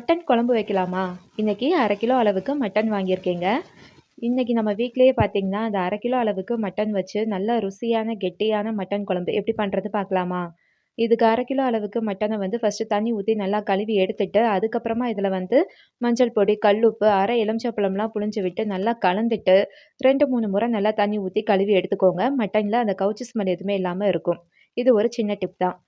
Mutton குழம்பு வைக்கலாமா? இன்றைக்கி 1/2 கிலோ அளவுக்கு மட்டன் வாங்கியிருக்கேங்க. இன்றைக்கி நம்ம வீட்டிலேயே பார்த்தீங்கன்னா, அந்த 1/2 கிலோ அளவுக்கு மட்டன் வச்சு நல்ல ருசியான கெட்டியான மட்டன் குழம்பு எப்படி பண்ணுறது பார்க்கலாமா? இதுக்கு 1/2 கிலோ அளவுக்கு மட்டனை வந்து ஃபஸ்ட்டு தண்ணி ஊற்றி நல்லா கழுவி எடுத்துட்டு, அதுக்கப்புறமா இதில் வந்து மஞ்சள் பொடி, கல்லுப்பு, அரை எலுமிச்சப்பழம்லாம் புழிஞ்சு விட்டு நல்லா கலந்துட்டு 2, 3 முறை நல்லா தண்ணி ஊற்றி கழுவி எடுத்துக்கோங்க. மட்டனில் அந்த கவுச்சி ஸ்மெல் எதுவுமே இல்லாமல் இருக்கும். இது ஒரு சின்ன டிப் தான்.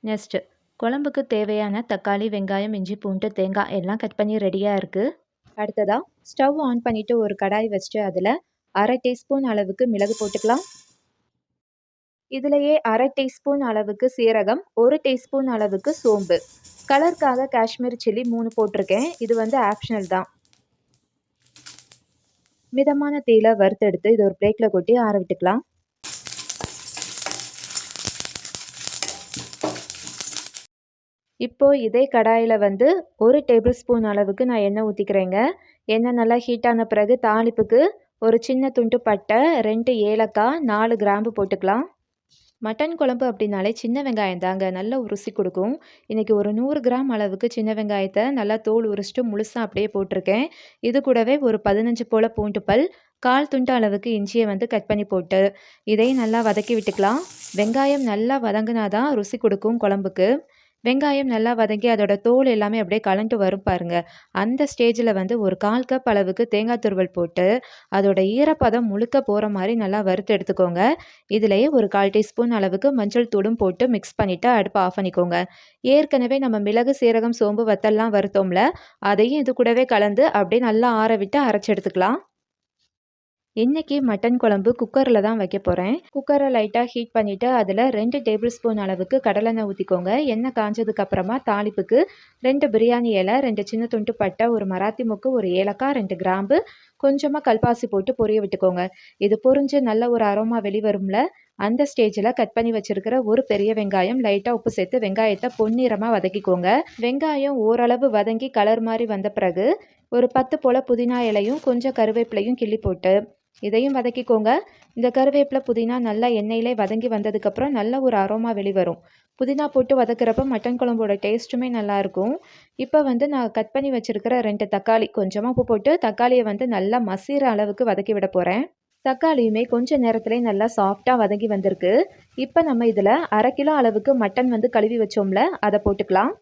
நெக்ஸ்ட்டு குழம்புக்கு தேவையான தக்காளி, வெங்காயம், இஞ்சி, பூண்டு, தேங்காய் எல்லாம் கட் பண்ணி ரெடியாக இருக்குது. அடுத்ததாக ஸ்டவ் ஆன் பண்ணிவிட்டு ஒரு கடாய் வச்சுட்டு அதில் 1/2 டீஸ்பூன் அளவுக்கு மிளகு போட்டுக்கலாம். இதிலேயே 1/2 டீஸ்பூன் அளவுக்கு சீரகம், 1 டீஸ்பூன் அளவுக்கு சோம்பு. கலருக்காக காஷ்மீர் சில்லி 3 போட்டிருக்கேன். இது வந்து ஆப்ஷனல் தான். மிதமான தீயில வறுத்தெடுத்து இது ஒரு பிளேட்டில் கொட்டி ஆற விட்டுக்கலாம். இப்போது இதே கடாயில் வந்து 1 டேபிள் ஸ்பூன் அளவுக்கு நான் எண்ணெய் ஊற்றிக்கிறேங்க. எண்ணெய் நல்லா ஹீட் ஆன பிறகு தாளிப்புக்கு ஒரு சின்ன துண்டு பட்டை, 2 ஏலக்காய், 4 கிராம்பு போட்டுக்கலாம். மட்டன் குழம்பு அப்படின்னாலே சின்ன வெங்காயம் தாங்க நல்ல ருசி கொடுக்கும். இன்றைக்கி ஒரு 100 கிராம் அளவுக்கு சின்ன வெங்காயத்தை நல்லா தோல் உரிச்சிட்டு முழுசாக அப்படியே போட்டிருக்கேன். இது கூடவே ஒரு 15 போல் பூண்டு பல், 1/4 துண்டு அளவுக்கு இஞ்சியை வந்து கட் பண்ணி போட்டு இதையும் நல்லா வதக்கி விட்டுக்கலாம். வெங்காயம் நல்லா வதங்கினாதான் ருசி கொடுக்கும் குழம்புக்கு. வெங்காயம் நல்லா வதங்கி அதோட தோல் எல்லாமே அப்படியே கலண்டு வரும் பாருங்க. அந்த ஸ்டேஜில் வந்து ஒரு 1/4 கப் அளவுக்கு தேங்காய் துருவல் போட்டு அதோட ஈரப்பதம் முழுக்க போகிற மாதிரி நல்லா வறுத்து எடுத்துக்கோங்க. இதிலேயே ஒரு 1/4 டீஸ்பூன் அளவுக்கு மஞ்சள் தூளும் போட்டு மிக்ஸ் பண்ணிவிட்டு அடுப்பை ஆஃப் பண்ணிக்கோங்க. ஏற்கனவே நம்ம மிளகு, சீரகம், சோம்பு, வத்தல்லாம் வறுத்தோம்ல, அதையும் இது கூடவே கலந்து அப்படியே நல்லா ஆற விட்டு அரைச்சி எடுத்துக்கலாம். இன்றைக்கி மட்டன் குழம்பு குக்கரில் தான் வைக்க போகிறேன். குக்கரை லைட்டாக ஹீட் பண்ணிவிட்டு அதில் 2 டேபிள் ஸ்பூன் அளவுக்கு கடலெண்ணெய் ஊற்றிக்கோங்க. எண்ணெய் காஞ்சதுக்கப்புறமா தாளிப்புக்கு 2 பிரியாணி இலை, 2 சின்ன துண்டு பட்டை, ஒரு மராத்தி மொக்கு, ஒரு ஏலக்காய், 2 கிராம்பு, கொஞ்சமாக கல்பாசி போட்டு பொரிய விட்டுக்கோங்க. இது பொரிஞ்சு நல்ல ஒரு அரோமா வெளிவரும்ல, அந்த ஸ்டேஜில் கட் பண்ணி வச்சுருக்கிற ஒரு பெரிய வெங்காயம் லைட்டாக உப்பு சேர்த்து வெங்காயத்தை பொன்னிறமாக வதக்கிக்கோங்க. வெங்காயம் ஓரளவு வதங்கி கலர் மாதிரி வந்த பிறகு ஒரு 10 போல் புதினா இலையும் கொஞ்சம் கருவேப்பிலையும் கிள்ளி போட்டு இதையும் வதக்கிக்கோங்க. இந்த கருவேப்பிலை, புதினா நல்லா எண்ணெயிலே வதங்கி வந்ததுக்கப்புறம் நல்ல ஒரு அரோமா வெளிவரும். புதினா போட்டு வதக்கிறப்ப மட்டன் குழம்போட டேஸ்ட்டுமே நல்லாயிருக்கும். இப்போ வந்து நான் கட் பண்ணி வச்சுருக்கிற 2 தக்காளி, கொஞ்சமாக உப்பு போட்டு தக்காளியை வந்து நல்லா மசிகிற அளவுக்கு வதக்கி விட போகிறேன். தக்காளியுமே கொஞ்சம் நேரத்துலேயே நல்லா சாஃப்டாக வதங்கி வந்திருக்கு. இப்போ நம்ம இதில் 1/2 கிலோ அளவுக்கு மட்டன் வந்து கழுவி வச்சோம்ல, அதை போட்டுக்கலாம்.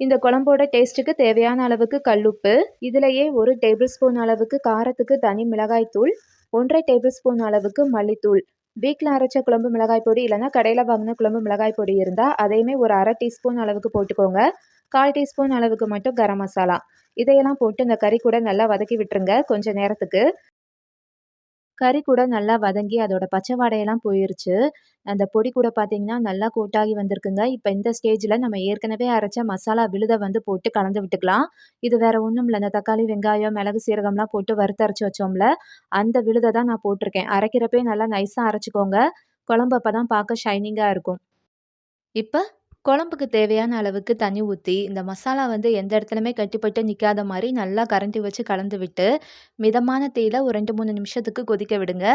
இந்த குழம்போட டேஸ்ட்டுக்கு தேவையான அளவுக்கு கல்லுப்பு, இதிலேயே 1 டேபிள் ஸ்பூன் அளவுக்கு காரத்துக்கு தனி மிளகாய் தூள், 1/2 டேபிள் ஸ்பூன் அளவுக்கு மல்லித்தூள். வீட்டில் அரைச்ச குழம்பு மிளகாய் பொடி இல்லைனா கடையில் வாங்கின குழம்பு மிளகாய் பொடி இருந்தால் அதையுமே ஒரு 1/2 டீஸ்பூன் அளவுக்கு போட்டுக்கோங்க. 1/4 டீஸ்பூன் அளவுக்கு மட்டும் கரம் மசாலா. இதையெல்லாம் போட்டு இந்த கறி கூட நல்லா வதக்கி விட்டுருங்க கொஞ்சம் நேரத்துக்கு. கறி கூட நல்லா வதங்கி அதோட பச்சை வாடையெல்லாம் போயிருச்சு. அந்த பொடி கூட பார்த்தீங்கன்னா நல்லா கோட்டாகி வந்திருக்குங்க. இப்போ இந்த ஸ்டேஜில் நம்ம ஏற்கனவே அரைச்ச மசாலா விழுதை வந்து போட்டு கலந்து விட்டுக்கலாம். இது வேறு ஒன்றும் இல்லை, இந்த தக்காளி, வெங்காயம், மிளகு, சீரகம்லாம் போட்டு வறுத்து அரைச்சி வச்சோம்ல, அந்த விழுதை தான் நான் போட்டிருக்கேன். அரைக்கிறப்பே நல்லா நைஸாக அரைச்சிக்கோங்க. குழம்பு அப்போ தான் பார்க்க ஷைனிங்காக இருக்கும். இப்போ குழம்புக்கு தேவையான அளவுக்கு தண்ணி ஊற்றி இந்த மசாலா வந்து எந்த இடத்துலையுமே கட்டிப்பட்டு நிற்காத மாதிரி நல்லா கரண்டி வச்சு கலந்து விட்டு மிதமான தீயில ஒரு 2, 3 நிமிஷத்துக்கு கொதிக்க விடுங்க.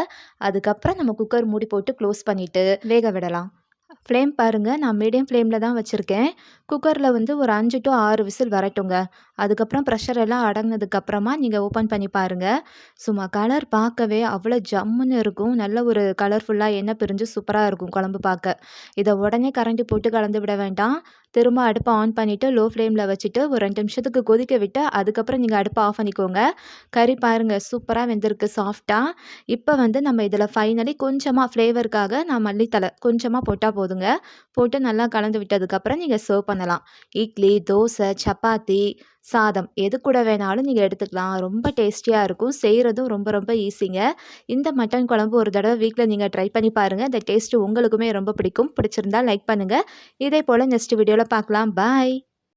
அதுக்கப்புறம் நம்ம குக்கர் மூடி போட்டு க்ளோஸ் பண்ணிவிட்டு வேக விடலாம். ஃப்ளேம் பாருங்கள், நான் மீடியம் ஃப்ளேமில் தான் வச்சுருக்கேன். குக்கரில் வந்து ஒரு 5 to 6 விசில் வரட்டுங்க. அதுக்கப்புறம் ப்ரெஷர் எல்லாம் அடங்கினதுக்கப்புறமா நீங்கள் ஓப்பன் பண்ணி பாருங்கள். சும்மா கலர் பார்க்கவே அவ்வளோ ஜம்முன்னு இருக்கும். நல்ல ஒரு கலர்ஃபுல்லாக எண்ணெய் பிரிஞ்சு சூப்பராக இருக்கும் குழம்பு பார்க்க. இதை உடனே கரண்டி போட்டு கலந்து விட வேண்டாம். திரும்ப அடுப்பை ஆன் பண்ணிவிட்டு லோ ஃப்ளேமில் வச்சுட்டு ஒரு 2 நிமிஷத்துக்கு கொதிக்க விட்டு அதுக்கப்புறம் நீங்கள் அடுப்பை ஆஃப் பண்ணிக்கோங்க. கறி பாருங்கள் சூப்பராக வெந்திருக்கு சாஃப்டாக. இப்போ வந்து நம்ம இதில் ஃபைனலி கொஞ்சமாக ஃப்ளேவருக்காக நான் மல்லித்தழை கொஞ்சமாக போட்டால் போதுங்க. போட்டு நல்லா கலந்து விட்டதுக்கப்புறம் நீங்கள் சர்வ் பண்ணலாம். இட்லி, தோசை, சப்பாத்தி, சாதம் எது கூட வேணாலும் நீங்கள் எடுத்துக்கலாம். ரொம்ப டேஸ்டியாக இருக்கும். செய்கிறதும் ரொம்ப ரொம்ப ஈஸிங்க. இந்த மட்டன் குழம்பு ஒரு தடவை வீட்டில் நீங்கள் ட்ரை பண்ணி பாருங்கள். இந்த டேஸ்ட்டு உங்களுக்குமே ரொம்ப பிடிக்கும். பிடிச்சிருந்தா லைக் பண்ணுங்கள். இதே போல் நெக்ஸ்ட் வீடியோவில் பார்க்கலாம். பாய்.